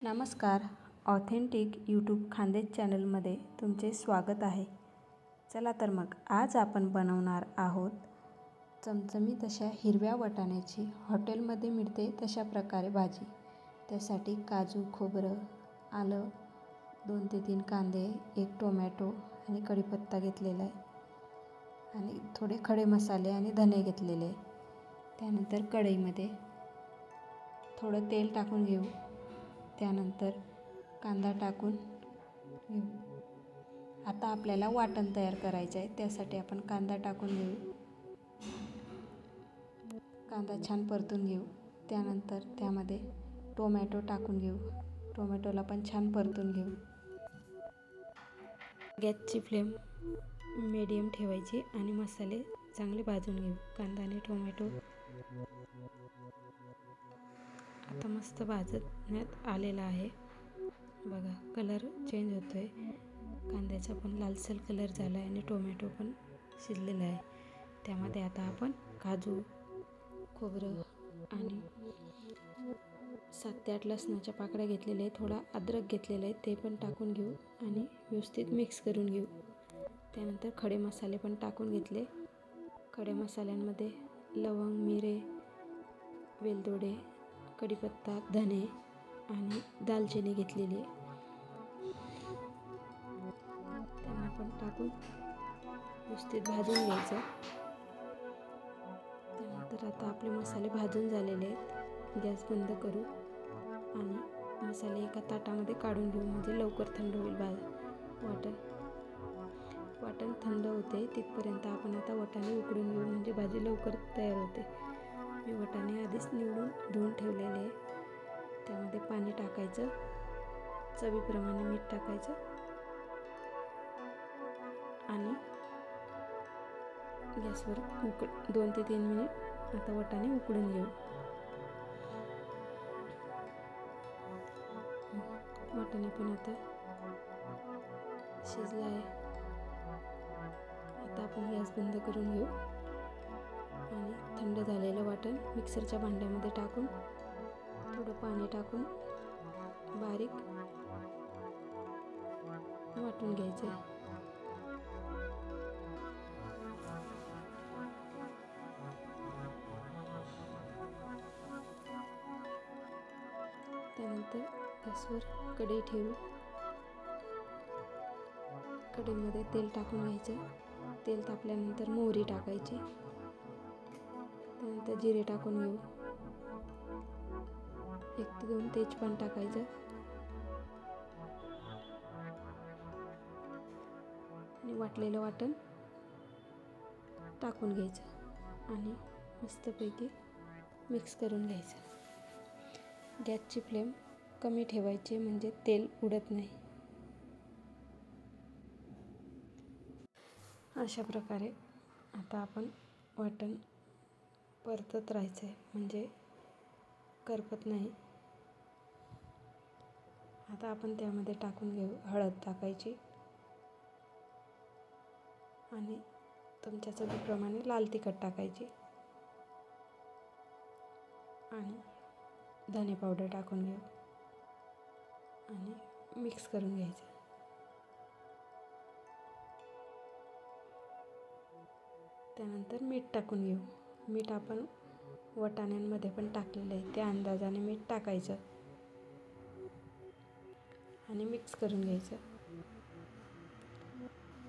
नमस्कार. Authentic YouTube Khandesh चॅनलमध्ये तुमचे स्वागत आहे. चला तर मग आज आपण बनवणार आहोत चमचमीत अशा हिरव्या वाटाण्याची हॉटेलमध्ये मिळते तशा प्रकारे भाजी. त्यासाठी काजू, खोबरं, आलं, 2 ते 3 कांदे, 1 टोमॅटो आणि कढीपत्ता घेतलेला आहे आणि थोडे खडे मसाले आणि धने घेतलेले आहे. त्यानंतर कढईमध्ये थोडं तेल टाकून घेऊ. त्यानंतर कांदा टाकून घेऊ. आता आपल्याला वाटण तयार करायचं आहे. त्यासाठी आपण कांदा टाकून घेऊ. कांदा छान परतून घेऊ. त्यानंतर त्यामध्ये टोमॅटो टाकून घेऊ. टोमॅटोला पण छान परतून घेऊ. गॅसची फ्लेम मीडियम ठेवायची आणि मसाले चांगले भाजून घेऊ. कांदा आणि टोमॅटो आता मस्त भाजण्यात आलेला आहे. बघा, कलर चेंज होतोय. कांद्याचा पण लालसर कलर झाला आहे आणि टोमॅटो पण शिजलेला आहे. त्यामध्ये आता आपण काजू, खोबरं आणि 7 ते 8 लसणाच्या पाकळ्या घेतलेल्या आहे. थोडा अद्रक घेतलेला आहे, ते पण टाकून घेऊ आणि व्यवस्थित मिक्स करून घेऊ. त्यानंतर खडे मसाले पण टाकून घेतले. खडे मसाल्यांमध्ये लवंग, मिरे, वेलदोडे, कढीपत्ता, धने आणि दालचिनी घेतलेली आहे. त्यांना पण टाकून व्यवस्थित भाजून घ्यायचं. त्यानंतर आता आपले मसाले भाजून झालेले आहेत. गॅस बंद करू आणि मसाले एका ताटामध्ये काढून घेऊ, म्हणजे लवकर थंड होईल वाटण थंड होते तिथपर्यंत आपण आता वाटाणे उकडून घेऊ, म्हणजे भाजी लवकर तयार होते. मी वाटाणे आधीच निवडून धुवून ठेवलेले आहे. त्यामध्ये पाणी टाकायचं, चवीप्रमाणे मीठ टाकायचं आणि गॅसवर 2 ते 3 मिनिट आता वाटाणे उकडून घेऊ. वाटाणे पण आता शिजला आहे. आता आपण गॅस बंद करून घेऊ आणि थंड झालेलं वाटण मिक्सरच्या भांड्यामध्ये टाकून थोडं पाणी टाकून बारीक वाटून घ्यायचं आहे. त्यानंतर गॅसवर कढई ठेवू. कढईमध्ये तेल टाकून घ्यायचं. तेल तापल्यानंतर मोहरी टाकायची. त्यानंतर जिरे टाकून घेऊ. 1 ते 2 तेजपान टाकायचं आणि वाटलेलं वाटण टाकून घ्यायचं आणि मस्तपैकी मिक्स करून घ्यायचं. गॅसची फ्लेम कमी ठेवायची, म्हणजे तेल उडत नाही. अशा प्रकारे आता आपण वाटण परतत राहायचं आहे, म्हणजे करपत नाही. आता आपण त्यामध्ये टाकून घेऊ. हळद टाकायची आणि तुमच्या चवीप्रमाणे लाल तिखट टाकायची आणि धने पावडर टाकून घेऊ आणि मिक्स करून घ्यायचं. त्यानंतर मीठ टाकून घेऊ. मीठ आपण वाटाण्यांमध्ये पण टाकलेलं आहे, त्या अंदाजाने मीठ टाकायचं आणि मिक्स करून घ्यायचं.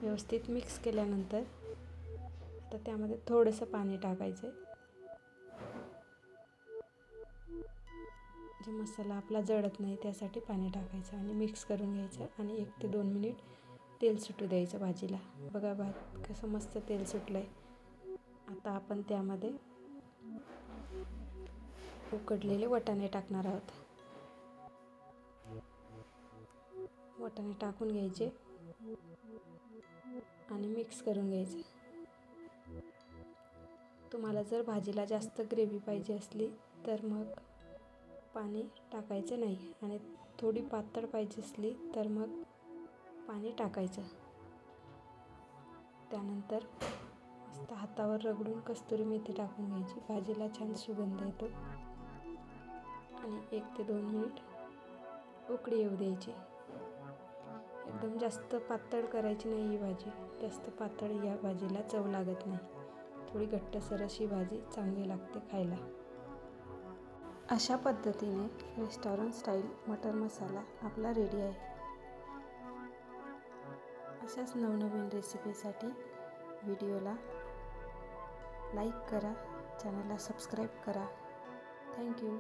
व्यवस्थित मिक्स केल्यानंतर आता त्यामध्ये थोडंसं पाणी टाकायचं, जे मसाला आपला जळत नाही त्यासाठी पाणी टाकायचं आणि मिक्स करून घ्यायचं आणि 1 ते 2 मिनिट तेल सुटू द्यायचं भाजीला. बघा, कसं मस्त तेल सुटलं आहे. आता आपण त्यामध्ये उकडलेले वाटाणे टाकणार आहोत. वाटाणे टाकून घ्यायचे आणि मिक्स करून घ्यायचं. तुम्हाला जर भाजीला जास्त ग्रेव्ही पाहिजे असली तर मग पाणी टाकायचं नाही आणि थोडी पातळ पाहिजे असली तर मग पाणी टाकायचं. त्यानंतर मस्त हातावर रगडून कस्तुरी मेथी टाकून घ्यायची. भाजीला छान सुगंध येतो आणि 1 ते 2 मिनिट उकळी येऊ द्यायची. एकदम जास्त पातळ करायची नाही ही भाजी. जास्त पातळ या भाजीला चव लागत नाही. थोडी घट्टसर अशी भाजी चांगली लागते खायला. अशा पद्धतीने रेस्टॉरंट स्टाईल मटर मसाला आपला रेडी आहे. अशाच नवनवीन रेसिपीसाठी व्हिडिओला लाईक करा, चॅनलला सबस्क्राईब करा. थँक्यू.